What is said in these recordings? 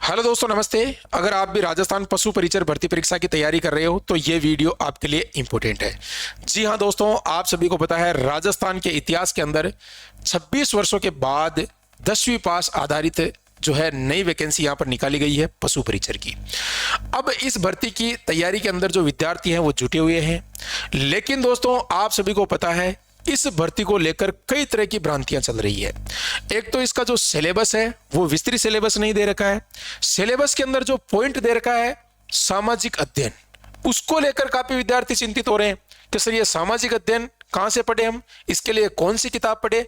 Hello दोस्तों, नमस्ते। अगर आप भी राजस्थान पशु परिचर भर्ती परीक्षा की तैयारी कर रहे हो तो ये वीडियो आपके लिए इंपॉर्टेंट है। जी हाँ दोस्तों, आप सभी को पता है राजस्थान के इतिहास के अंदर 26 वर्षों के बाद 10वीं पास आधारित जो है नई वैकेंसी यहाँ पर निकाली गई है पशु परिचर की। अब इस भर्ती की तैयारी के अंदर जो विद्यार्थी हैं वो जुटे हुए हैं, लेकिन दोस्तों आप सभी को पता है इस भर्ती को लेकर कई तरह की भ्रांतियां चल रही है। एक तो इसका जो सिलेबस है वो विस्तृत सिलेबस नहीं दे रखा है। सिलेबस के अंदर जो पॉइंट दे रखा है सामाजिक अध्ययन, उसको लेकर काफी विद्यार्थी चिंतित हो रहे हैं कि सर ये सामाजिक अध्ययन कहां से पढ़े, हम इसके लिए कौन सी किताब पढ़े।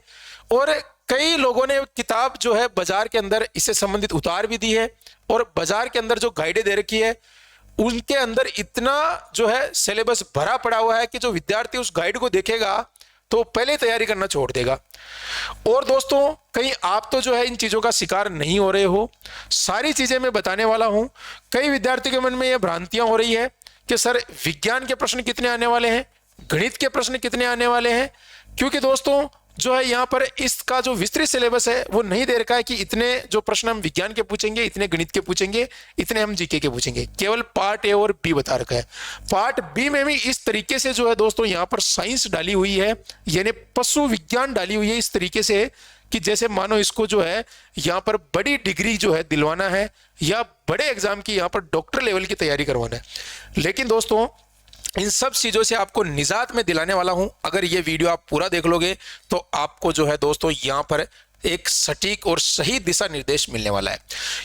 और कई लोगों ने किताब जो है बाजार के अंदर इससे संबंधित उतार भी दी है, और बाजार के अंदर जो गाइडें दे रखी है उनके अंदर इतना जो है सिलेबस भरा पड़ा हुआ है कि जो विद्यार्थी उस गाइड को देखेगा तो पहले तैयारी करना छोड़ देगा। और दोस्तों कहीं आप तो जो है इन चीजों का शिकार नहीं हो रहे हो, सारी चीजें मैं बताने वाला हूं। कई विद्यार्थी के मन में यह भ्रांतियां हो रही है कि सर विज्ञान के प्रश्न कितने आने वाले हैं, गणित के प्रश्न कितने आने वाले हैं, क्योंकि दोस्तों जो है यहाँ पर इसका जो विस्तृत सिलेबस है वो नहीं दे रखा है कि इतने जो प्रश्न हम विज्ञान के पूछेंगे, इतने गणित के पूछेंगे, इतने हम जीके के पूछेंगे। केवल पार्ट ए और बी बता रखा है। पार्ट बी में भी इस तरीके से जो है दोस्तों यहाँ पर साइंस डाली हुई है, यानी पशु विज्ञान डाली हुई है इस तरीके से कि जैसे मानो इसको जो है यहाँ पर बड़ी डिग्री जो है दिलवाना है या बड़े एग्जाम की यहाँ पर डॉक्टर लेवल की तैयारी करवाना है। लेकिन दोस्तों इन सब चीजों से आपको निजात में दिलाने वाला हूं। अगर ये वीडियो आप पूरा देख लोगे तो आपको जो है दोस्तों यहां पर एक सटीक और सही दिशा निर्देश मिलने वाला है।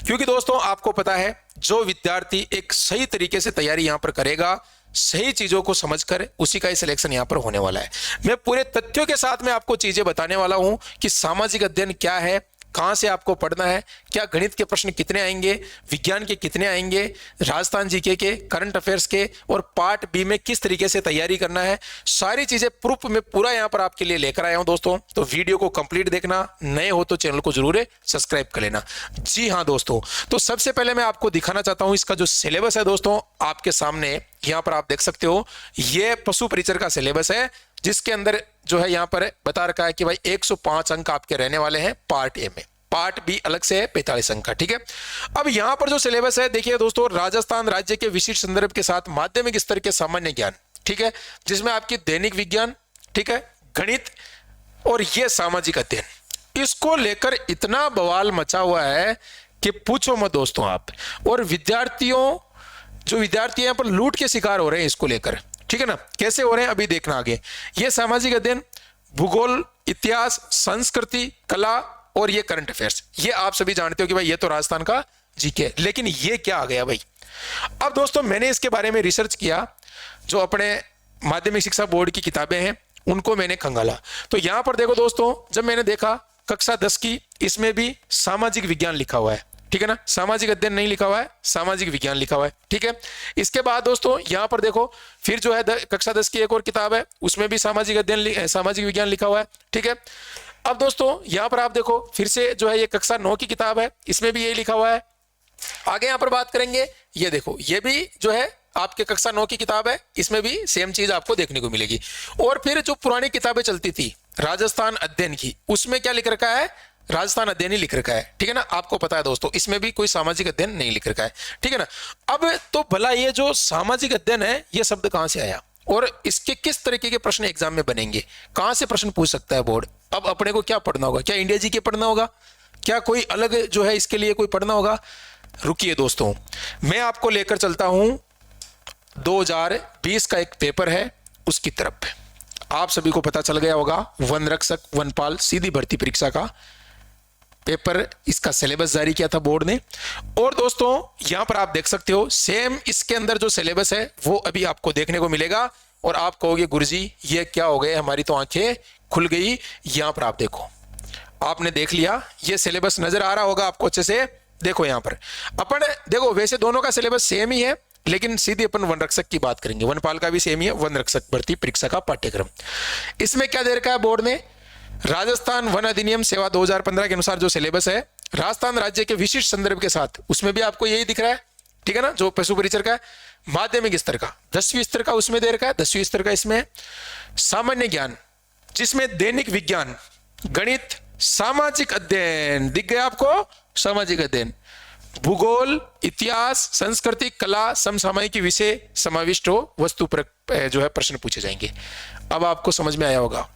क्योंकि दोस्तों आपको पता है जो विद्यार्थी एक सही तरीके से तैयारी यहां पर करेगा, सही चीजों को समझकर, उसी का ही सिलेक्शन यहां पर होने वाला है। मैं पूरे तथ्यों के साथ में आपको चीजें बताने वाला हूं कि सामाजिक अध्ययन क्या है, कहां से आपको पढ़ना है, क्या गणित के प्रश्न कितने आएंगे, विज्ञान के कितने आएंगे, राजस्थान जीके के, करंट अफेयर्स के, और पार्ट बी में किस तरीके से तैयारी करना है। सारी चीजें प्रूफ में पूरा यहां पर आपके लिए लेकर आया हूं दोस्तों। तो वीडियो को कंप्लीट देखना, नए हो तो चैनल को जरूर सब्सक्राइब कर लेना। जी हाँ दोस्तों, तो सबसे पहले मैं आपको दिखाना चाहता हूं इसका जो सिलेबस है दोस्तों आपके सामने यहां पर आप देख सकते हो। यह पशु परिचर का सिलेबस है जिसके अंदर जो है यहां पर बता रखा है कि भाई 105 अंक आपके रहने वाले हैं पार्ट ए में, पार्ट बी अलग से है 45 अंक का। ठीक है, अब यहां पर जो सिलेबस है देखिए दोस्तों, राजस्थान राज्य के विशिष्ट संदर्भ के साथ माध्यमिक स्तर के सामान्य ज्ञान, ठीक है, जिसमें आपकी दैनिक विज्ञान, ठीक है, गणित और ये सामाजिक अध्ययन, इसको लेकर इतना बवाल मचा हुआ है कि पूछो मत दोस्तों आप। और जो विद्यार्थी यहां पर लूट के शिकार हो रहे हैं इसको लेकर, ठीक है ना, कैसे हो रहे हैं अभी देखना आगे। ये सामाजिक अध्ययन, भूगोल, इतिहास, संस्कृति, कला और ये करंट अफेयर्स, ये आप सभी जानते हो कि भाई ये तो राजस्थान का जीके, लेकिन ये क्या आ गया भाई। अब दोस्तों मैंने इसके बारे में रिसर्च किया, जो अपने माध्यमिक शिक्षा बोर्ड की किताबें हैं उनको मैंने खंगाला। तो यहां पर देखो दोस्तों, जब मैंने देखा कक्षा 10 की, इसमें भी सामाजिक विज्ञान लिखा हुआ है, ठीक है ना, सामाजिक अध्ययन नहीं लिखा हुआ है, सामाजिक विज्ञान लिखा हुआ है। ठीक है, इसके बाद दोस्तों यहां पर देखो फिर जो है कक्षा 10 की एक और किताब है, उसमें भी सामाजिक अध्ययन सामाजिक विज्ञान लिखा हुआ है। ठीक है, अब दोस्तों यहां पर आप देखो फिर से जो है ये कक्षा 9 की किताब है, इसमें भी यही लिखा हुआ है। आगे यहां पर बात करेंगे, ये देखो ये भी जो है आपके कक्षा 9 की किताब है, इसमें भी सेम चीज आपको देखने को मिलेगी। और फिर जो पुरानी किताबें चलती थी राजस्थान अध्ययन की, उसमें क्या लिख रखा है, राजस्थान अध्ययन ही लिख रखा है। ठीक है ना, आपको पता है दोस्तों इसमें भी कोई सामाजिक अध्ययन नहीं लिख रखा है। ठीक है ना, अब तो भला ये जो सामाजिक अध्ययन है ये शब्द कहां से आया और इसके किस तरीके के प्रश्न एग्जाम में बनेंगे, कहां से प्रश्न पूछ सकता है बोर्ड। अब अपने को क्या पढ़ना होगा, क्या इंडिया जी के पढ़ना होगा, क्या कोई अलग जो है इसके लिए कोई पढ़ना होगा। रुकिए दोस्तों, मैं आपको लेकर चलता हूं 2020 का एक पेपर है उसकी तरफ। आप सभी को पता चल गया होगा वन रक्षक वनपाल सीधी भर्ती परीक्षा का पेपर, इसका सिलेबस जारी किया था बोर्ड ने। और दोस्तों यहां पर आप देख सकते हो सेम इसके अंदर जो सिलेबस है वो अभी आपको देखने को मिलेगा, और आप कहोगे गुरुजी ये क्या हो गए, हमारी तो आंखें खुल गई। यहां पर आप देखो, आपने देख लिया, ये सिलेबस नजर आ रहा होगा आपको अच्छे से। देखो यहां पर अपन देखो, वैसे दोनों का सिलेबस सेम ही है, लेकिन सीधे अपन वन रक्षक की बात करेंगे। वनपाल का भी सेम ही है, वन रक्षक भर्ती परीक्षा का पाठ्यक्रम। इसमें क्या दे रखा है बोर्ड ने, राजस्थान वन अधिनियम सेवा 2015 के अनुसार जो सिलेबस है राजस्थान राज्य के विशिष्ट संदर्भ के साथ, उसमें भी आपको यही दिख रहा है। ठीक है ना, जो पशु परिचर का माध्यमिक स्तर का 10वीं स्तर का उसमें दे रखा है, 10वीं स्तर का इसमें सामान्य ज्ञान, जिसमें दैनिक विज्ञान, गणित, सामाजिक अध्ययन दिख गया आपको, सामाजिक अध्ययन, भूगोल, इतिहास, संस्कृति, कला, समसामयिक विषय समाविष्ट हो वस्तु पर जो है प्रश्न पूछे जाएंगे। अब आपको समझ में आया होगा।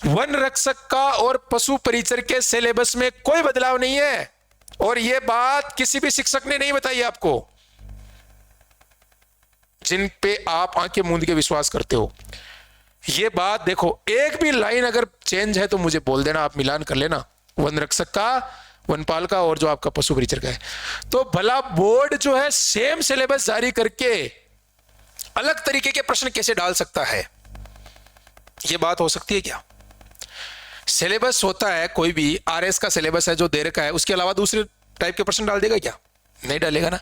वन रक्षक का और पशु परिचर के सिलेबस में कोई बदलाव नहीं है, और यह बात किसी भी शिक्षक ने नहीं बताई आपको, जिन पे आप आंखें मूंद के विश्वास करते हो। ये बात देखो, एक भी लाइन अगर चेंज है तो मुझे बोल देना, आप मिलान कर लेना, वन रक्षक का, वनपाल का और जो आपका पशु परिचर का है। तो भला बोर्ड जो है सेम सिलेबस जारी करके अलग तरीके के प्रश्न कैसे डाल सकता है? यह बात हो सकती है क्या? सिलेबस होता है, कोई भी आरएस का सिलेबस है जो दे रखा है, उसके अलावा दूसरे टाइप के प्रश्न डाल देगा क्या? नहीं डालेगा ना।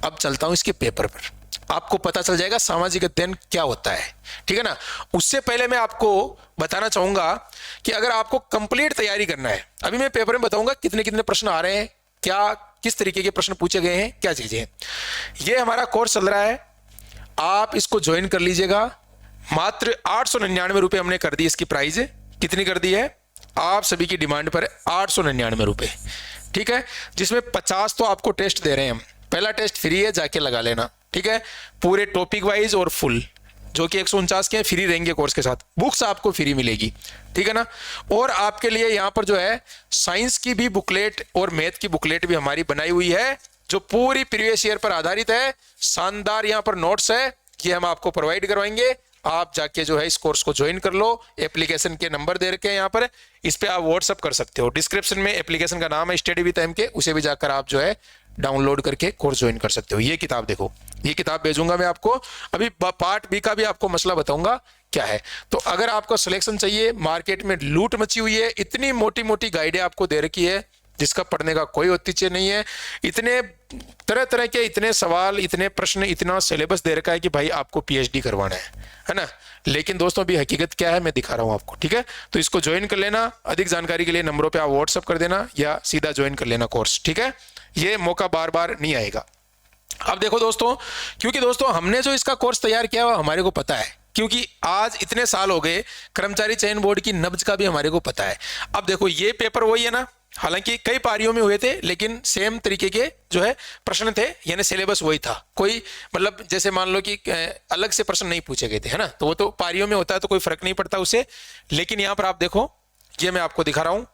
अब चलता हूं इसके पेपर पर, आपको पता चल जाएगा सामाजिक अध्ययन क्या होता है, ठीक है ना। उससे पहले मैं आपको बताना चाहूंगा कि अगर आपको कंप्लीट तैयारी करना है, अभी मैं पेपर में बताऊंगा कितने कितने प्रश्न आ रहे हैं, क्या किस तरीके के प्रश्न पूछे गए हैं, क्या चीजें हैं। ये हमारा कोर्स चल रहा है, आप इसको ज्वाइन कर लीजिएगा। मात्र 899 रुपए हमने कर दी इसकी प्राइस। कितनी कर दी है? आप सभी की डिमांड पर 899 रुपए, ठीक है, जिसमें 50 तो आपको टेस्ट दे रहे हैं हम। पहला टेस्ट फ्री है, जाके लगा लेना, ठीक है, पूरे टॉपिक वाइज और फुल, जो कि 149 के फ्री रहेंगे कोर्स के साथ। बुक्स आपको फ्री मिलेगी, ठीक है ना। और आपके लिए यहाँ पर जो है साइंस की भी बुकलेट और मैथ की बुकलेट भी हमारी बनाई हुई है, जो पूरी प्रीवियस ईयर पर आधारित है। शानदार यहाँ पर नोट्स है, ये हम आपको प्रोवाइड करवाएंगे। आप जाके जो है इस कोर्स को ज्वाइन कर लो। एप्लीकेशन के नंबर दे रखे हैं यहाँ पर, इस पे आप व्हाट्सअप कर सकते हो। डिस्क्रिप्शन में एप्लीकेशन का नाम है स्टडी विद एम के, उसे भी जाकर आप जो है डाउनलोड करके कोर्स ज्वाइन कर सकते हो। ये किताब देखो, ये किताब भेजूंगा मैं आपको। अभी पार्ट बी का भी आपको मसला बताऊंगा क्या है। तो अगर आपको सिलेक्शन चाहिए, मार्केट में लूट मची हुई है, इतनी मोटी मोटी गाइडें आपको दे रखी है जिसका पढ़ने का कोई औचित्य नहीं है, इतने तरह तरह के इतने सवाल, इतने प्रश्न, इतना सिलेबस दे रखा है कि भाई आपको पीएचडी करवाना है ना। लेकिन दोस्तों अभी हकीकत क्या है मैं दिखा रहा हूं आपको, ठीक है। तो इसको ज्वाइन कर लेना। अधिक जानकारी के लिए नंबरों पे आप व्हाट्सअप कर देना या सीधा ज्वाइन कर लेना कोर्स, ठीक है। ये मौका बार बार नहीं आएगा। अब देखो दोस्तों, क्योंकि दोस्तों हमने जो इसका कोर्स तैयार किया हुआ हमारे को पता है, क्योंकि आज इतने साल हो गए, कर्मचारी चयन बोर्ड की नब्ज का भी हमारे को पता है। अब देखो ये पेपर वही है ना, हालांकि कई पारियों में हुए थे, लेकिन सेम तरीके के जो है प्रश्न थे, यानी सिलेबस वही था। कोई मतलब जैसे मान लो कि अलग से प्रश्न नहीं पूछे गए थे, है ना। तो वो तो पारियों में होता है तो कोई फर्क नहीं पड़ता उसे। लेकिन यहाँ पर आप देखो, ये मैं आपको दिखा रहा हूं,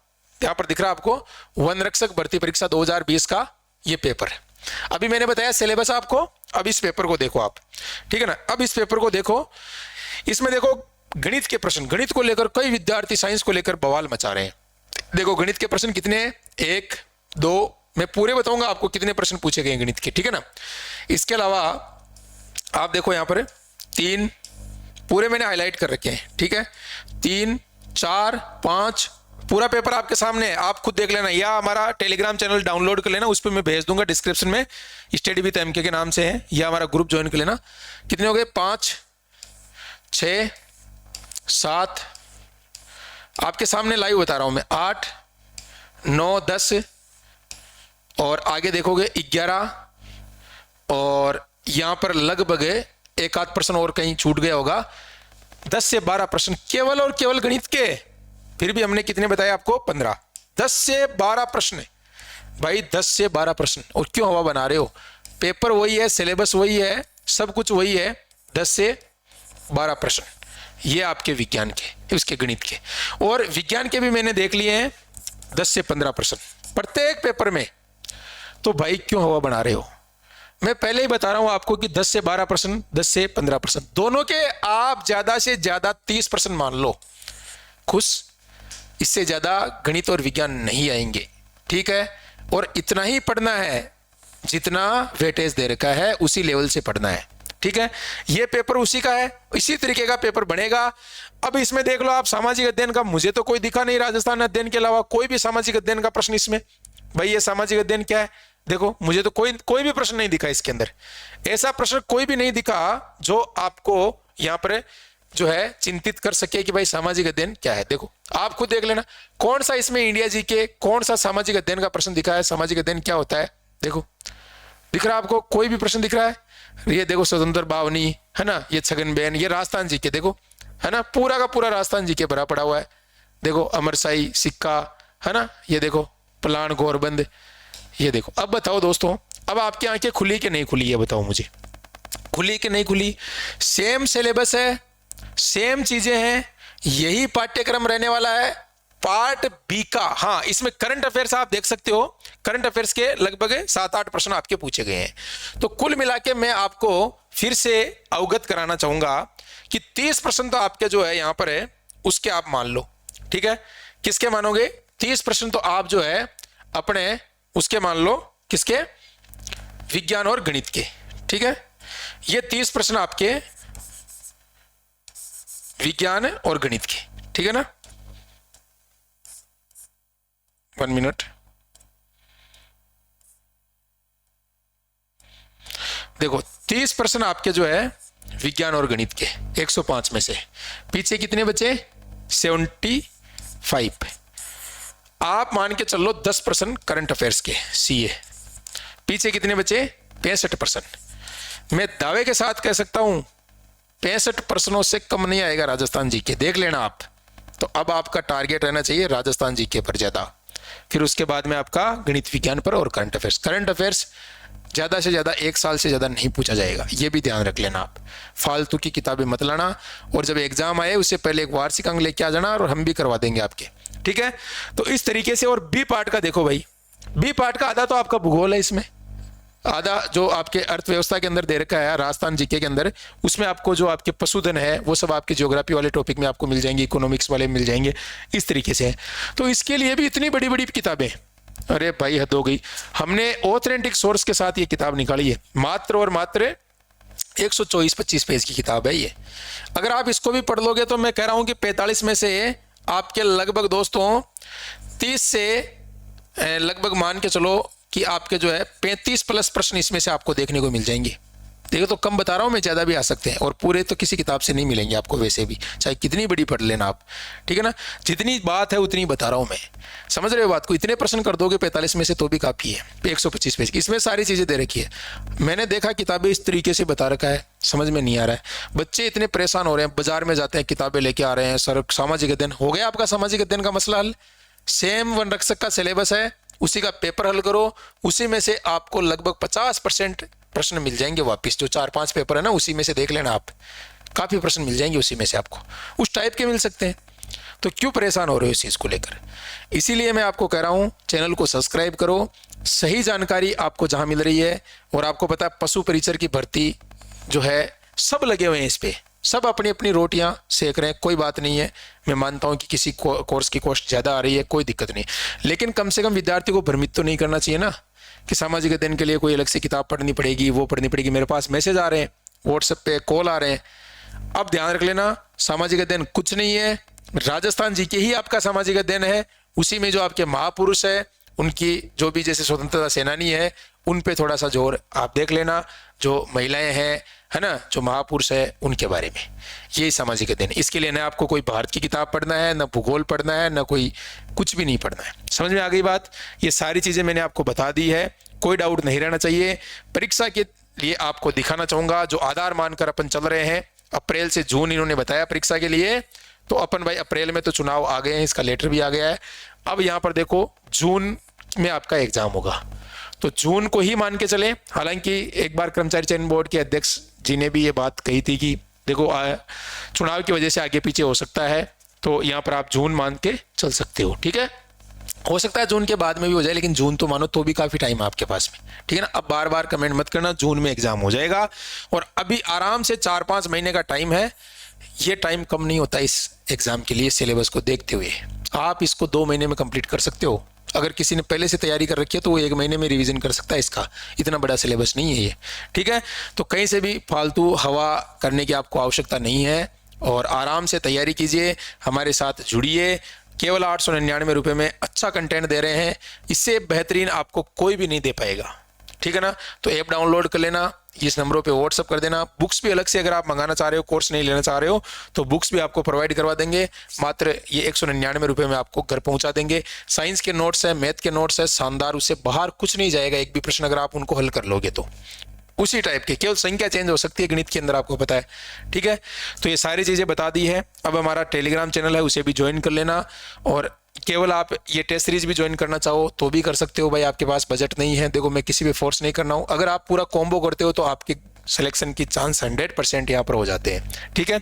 यहाँ पर दिख रहा है आपको वन रक्षक भर्ती परीक्षा 2020 का ये पेपर है। अभी मैंने बताया सिलेबस आपको, अब इस पेपर को देखो आप, ठीक है ना। अब इस पेपर को देखो, इसमें देखो गणित के प्रश्न, गणित को लेकर कई विद्यार्थी साइंस को लेकर बवाल मचा रहे हैं। देखो गणित के प्रश्न कितने हैं, 1 2, मैं पूरे बताऊंगा आपको कितने प्रश्न पूछे गए गणित के, ठीक है ना। इसके अलावा आप देखो यहाँ पर 3 पूरे मैंने हाईलाइट कर रखे हैं, ठीक है। 3 4 5 पूरा पेपर आपके सामने है, आप खुद देख लेना, या हमारा टेलीग्राम चैनल डाउनलोड कर लेना, उस पर मैं भेज दूंगा डिस्क्रिप्शन में, स्टडी विद एमके के नाम से है, या हमारा ग्रुप ज्वाइन कर लेना। कितने हो गए, 5 6 7, आपके सामने लाइव बता रहा हूं मैं, 8 9 10, और आगे देखोगे 11, और यहां पर लगभग एक आध प्रश्न और कहीं छूट गया होगा, 10 से 12 प्रश्न केवल और केवल गणित के। फिर भी हमने कितने बताए आपको, 15। 10 से 12 प्रश्न भाई, 10 से 12 प्रश्न, और क्यों हवा बना रहे हो? पेपर वही है, सिलेबस वही है, सब कुछ वही है। 10 से 12 प्रश्न ये आपके विज्ञान के, उसके गणित के, और विज्ञान के भी मैंने देख लिए हैं 10 से 15 प्रश्न प्रत्येक पेपर में। तो भाई क्यों हवा बना रहे हो? मैं पहले ही बता रहा हूं आपको कि 10 से 12 प्रश्न, 10 से 15 प्रश्न दोनों के, आप ज्यादा से ज्यादा 30 प्रश्न मान लो, खुश। इससे ज्यादा गणित और विज्ञान नहीं आएंगे, ठीक है। और इतना ही पढ़ना है जितना वेटेज दे रखा है, उसी लेवल से पढ़ना है, ठीक है। ये पेपर उसी का है, इसी तरीके का पेपर बनेगा। अब इसमें देख लो आप, सामाजिक अध्ययन का मुझे तो कोई दिखा नहीं, राजस्थान अध्ययन के अलावा कोई भी सामाजिक अध्ययन का प्रश्न इसमें। भाई ये सामाजिक अध्ययन क्या है, देखो मुझे तो कोई भी प्रश्न नहीं दिखा इसके अंदर। ऐसा प्रश्न कोई भी नहीं दिखा जो आपको यहाँ पर जो है चिंतित कर सके कि भाई सामाजिक अध्ययन क्या है। देखो आप खुद देख लेना, कौन सा इसमें इंडिया जी के कौन सा सामाजिक अध्ययन का प्रश्न दिखा है, सामाजिक अध्ययन क्या होता है। देखो दिख रहा है आपको, कोई भी प्रश्न दिख रहा है? ये देखो स्वतंत्र बावनी, है ना, ये छगनबेन, ये राजस्थान जी के, देखो है ना, पूरा का पूरा राजस्थान जी के भरा पड़ा हुआ है। देखो अमरसाई सिक्का, है ना, ये देखो पलान गोरबंद, ये देखो, अब बताओ दोस्तों, अब आपकी आंखें खुली कि नहीं खुली, ये बताओ मुझे, खुली कि नहीं खुली? सेम सिलेबस है, सेम चीजें हैं, यही पाठ्यक्रम रहने वाला है। पार्ट बी का, हाँ, इसमें करंट अफेयर्स आप देख सकते हो, करंट अफेयर्स के लगभग 7-8 प्रश्न आपके पूछे गए हैं। तो कुल मिला के मैं आपको फिर से अवगत कराना चाहूंगा कि 30 प्रश्न तो आपके जो है यहां पर है, उसके आप मान लो, ठीक है। किसके मानोगे? 30 प्रश्न तो आप जो है अपने उसके मान लो, किसके? विज्ञान और गणित के, ठीक है। ये 30 प्रश्न आपके विज्ञान और गणित के, ठीक है ना। 1 मिनट, देखो 30 प्रश्न आपके जो है विज्ञान और गणित के 105 में से पीछे कितने बचे? 75। आप मान के चलो 10 प्रश्न करंट अफेयर्स के सीए, पीछे कितने बचे? 65 प्रश्न। मैं दावे के साथ कह सकता हूं 65 प्रश्नों से कम नहीं आएगा राजस्थान जीके, देख लेना आप। तो अब आपका टारगेट रहना चाहिए राजस्थान जीके पर ज्यादा, फिर उसके बाद में आपका गणित विज्ञान पर और करंट अफेयर्स। करंट अफेयर्स ज्यादा से ज्यादा 1 साल से ज्यादा नहीं पूछा जाएगा, ये भी ध्यान रख लेना आप। फालतू की किताबें मत लाना, और जब एग्जाम आए उससे पहले एक वार्षिक अंक लेके आ जाना, और हम भी करवा देंगे आपके, ठीक है। तो इस तरीके से। और बी पार्ट का देखो भाई, बी पार्ट का आधा तो आपका भूगोल है, इसमें आधा जो आपके अर्थव्यवस्था के अंदर दे रखा है राजस्थान जीके के अंदर, उसमें आपको जो आपके पशुधन है वो सब आपके ज्योग्राफी वाले टॉपिक में आपको मिल जाएंगे, इकोनॉमिक्स वाले मिल जाएंगे, इस तरीके से है। तो इसके लिए भी इतनी बड़ी बड़ी किताबें, अरे भाई हद हो गई। हमने ऑथेंटिक सोर्स के साथ ये किताब निकाली है, मात्र और मात्र 124-25 पेज की किताब है ये। अगर आप इसको भी पढ़ लोगे तो मैं कह रहा हूं कि 45 में से आपके लगभग दोस्तों 30 से लगभग मान के चलो कि आपके जो है 35 प्लस प्रश्न इसमें से आपको देखने को मिल जाएंगे। देखो तो कम बता रहा हूं मैं, ज्यादा भी आ सकते हैं, और पूरे तो किसी किताब से नहीं मिलेंगे आपको वैसे भी, चाहे कितनी बड़ी पढ़ लेना आप, ठीक है ना। जितनी बात है उतनी बता रहा हूं मैं, समझ रहे हो बात को। इतने प्रश्न कर दोगे 45 में से तो भी काफी है, 125 पेज की, इसमें सारी चीजें दे रखी है। मैंने देखा किताबें इस तरीके से बता रखा है, समझ में नहीं आ रहा है। बच्चे इतने परेशान हो रहे हैं, बाजार में जाते हैं किताबें लेके आ रहे हैं, सर सामाजिक अध्ययन हो गया आपका, सामाजिक अध्ययन का मसला हल, सेम वनरक्षक का सिलेबस है, उसी का पेपर हल करो, उसी में से आपको लगभग 50% प्रश्न मिल जाएंगे वापस। जो 4-5 पेपर है ना, उसी में से देख लेना आप, काफी प्रश्न मिल जाएंगे उसी में से आपको, उस टाइप के मिल सकते हैं। तो क्यों परेशान हो रहे हो इस चीज को लेकर? इसीलिए मैं आपको कह रहा हूं चैनल को सब्सक्राइब करो, सही जानकारी आपको जहां मिल रही है। और आपको पता है पशु परिचर की भर्ती जो है सब लगे हुए हैं इस पे, सब अपनी अपनी रोटियां सेक रहे हैं, कोई बात नहीं है। मैं मानता हूं कि किसी कोर्स की कॉस्ट ज्यादा आ रही है, कोई दिक्कत नहीं, लेकिन कम से कम विद्यार्थी को भ्रमित तो नहीं करना चाहिए ना कि सामाजिक अध्ययन के लिए कोई अलग से किताब पढ़नी पड़ेगी, वो पढ़नी पड़ेगी। मेरे पास मैसेज आ रहे हैं, व्हाट्सएप पे कॉल आ रहे हैं। अब ध्यान रख लेना, सामाजिक अध्ययन कुछ नहीं है, राजस्थान जीके ही आपका सामाजिक अध्ययन है। उसी में जो आपके महापुरुष है, उनकी जो भी जैसे स्वतंत्रता सेनानी है, उन पे थोड़ा सा जोर आप देख लेना, जो महिलाएं हैं, है ना, जो महापुरुष है उनके बारे में, यही सामाजिक अध्ययन। इसके लिए ना आपको कोई भारत की किताब पढ़ना है, ना भूगोल पढ़ना है, ना कोई कुछ भी नहीं पढ़ना है। समझ में आ गई बात? ये सारी चीजें मैंने आपको बता दी है, कोई डाउट नहीं रहना चाहिए। परीक्षा के लिए आपको दिखाना चाहूंगा जो आधार मानकर अपन चल रहे हैं। अप्रैल से जून इन्होंने बताया परीक्षा के लिए, तो अपन भाई अप्रैल में तो चुनाव आ गए हैं, इसका लेटर भी आ गया है। अब यहाँ पर देखो जून में आपका एग्जाम होगा, तो जून को ही मान के चले। हालांकि एक बार कर्मचारी चयन बोर्ड के अध्यक्ष जी ने भी ये बात कही थी कि देखो चुनाव की वजह से आगे पीछे हो सकता है, तो यहाँ पर आप जून मान के चल सकते हो, ठीक है। हो सकता है जून के बाद में भी हो जाए, लेकिन जून तो मानो तो भी काफी टाइम है आपके पास में, ठीक है ना। अब बार बार कमेंट मत करना, जून में एग्जाम हो जाएगा और अभी आराम से 4-5 महीने का टाइम है। ये टाइम कम नहीं होता इस एग्जाम के लिए, सिलेबस को देखते हुए आप इसको 2 महीने में कंप्लीट कर सकते हो। अगर किसी ने पहले से तैयारी कर रखी है तो वो 1 महीने में रिवीजन कर सकता है, इसका इतना बड़ा सिलेबस नहीं है ये, ठीक है। तो कहीं से भी फालतू हवा करने की आपको आवश्यकता नहीं है, और आराम से तैयारी कीजिए, हमारे साथ जुड़िए। केवल 899 रुपये में अच्छा कंटेंट दे रहे हैं, इससे बेहतरीन आपको कोई भी नहीं दे पाएगा, ठीक है ना। तो ऐप डाउनलोड कर लेना, इस नंबरों पे व्हाट्सअप कर देना। बुक्स भी अलग से अगर आप मंगाना चाह रहे हो, कोर्स नहीं लेना चाह रहे हो, तो बुक्स भी आपको प्रोवाइड करवा देंगे। मात्र ये 199 रुपये में आपको घर पहुंचा देंगे। साइंस के नोट्स है, मैथ के नोट्स है, शानदार, उससे बाहर कुछ नहीं जाएगा। एक भी प्रश्न अगर आप उनको हल कर लोगे तो उसी टाइप के, केवल संख्या चेंज हो सकती है गणित के अंदर, आपको पता है, ठीक है। तो ये सारी चीजें बता दी है। अब हमारा टेलीग्राम चैनल है, उसे भी ज्वाइन कर लेना, और केवल आप ये टेस्ट सीरीज भी ज्वाइन करना चाहो तो भी कर सकते हो भाई, आपके पास बजट नहीं है। देखो मैं किसी पे फोर्स नहीं करना हूँ, अगर आप पूरा कॉम्बो करते हो तो आपके सिलेक्शन की चांस 100% यहाँ पर हो जाते हैं। ठीक है,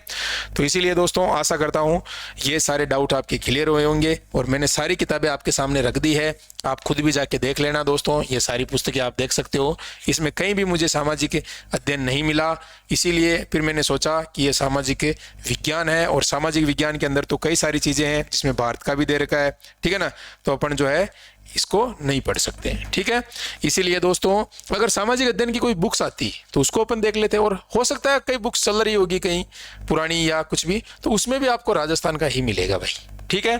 तो इसीलिए दोस्तों आशा करता हूँ ये सारे डाउट आपके क्लियर हुए होंगे, और मैंने सारी किताबें आपके सामने रख दी है, आप खुद भी जाके देख लेना दोस्तों। ये सारी पुस्तकें आप देख सकते हो, इसमें कहीं भी मुझे सामाजिक अध्ययन नहीं मिला, इसीलिए फिर मैंने सोचा कि ये सामाजिक विज्ञान है, और सामाजिक विज्ञान के अंदर तो कई सारी चीज़ें हैं जिसमें भारत का भी दे रखा है। ठीक है ना, तो अपन जो है इसको नहीं पढ़ सकते हैं। ठीक है, इसीलिए दोस्तों अगर सामाजिक अध्ययन की कोई बुक्स आती तो उसको अपन देख लेते हैं, और हो सकता है कई बुक्स चल रही होगी कहीं पुरानी या कुछ भी, तो उसमें भी आपको राजस्थान का ही मिलेगा भाई। ठीक है,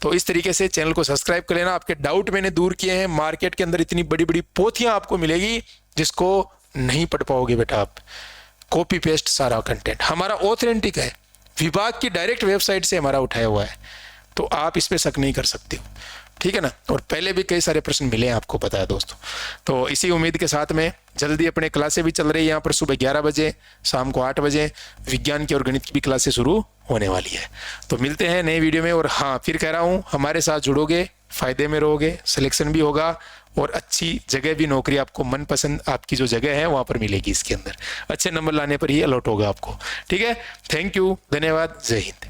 तो इस तरीके से चैनल को सब्सक्राइब कर लेना। आपके डाउट मैंने दूर किए हैं। मार्केट के अंदर इतनी बड़ी बड़ी पोथियां आपको मिलेगी जिसको नहीं पढ़ पाओगे बेटा आप, कॉपी पेस्ट सारा कंटेंट हमारा ऑथेंटिक है, विभाग की डायरेक्ट वेबसाइट से हमारा उठाया हुआ है, तो आप इस पे शक नहीं कर सकते हो। ठीक है ना, और पहले भी कई सारे प्रश्न मिले हैं, आपको पता है दोस्तों। तो इसी उम्मीद के साथ में जल्दी अपने क्लासें भी चल रही है यहाँ पर, सुबह 11 बजे, शाम को 8 बजे विज्ञान की और गणित की भी क्लासें शुरू होने वाली है। तो मिलते हैं नए वीडियो में, और हाँ फिर कह रहा हूँ हमारे साथ जुड़ोगे, फायदे में रहोगे, सिलेक्शन भी होगा, और अच्छी जगह भी, नौकरी आपको मनपसंद आपकी जो जगह है वहाँ पर मिलेगी, इसके अंदर अच्छे नंबर लाने पर ही अलॉट होगा आपको। ठीक है, थैंक यू, धन्यवाद, जय हिंद।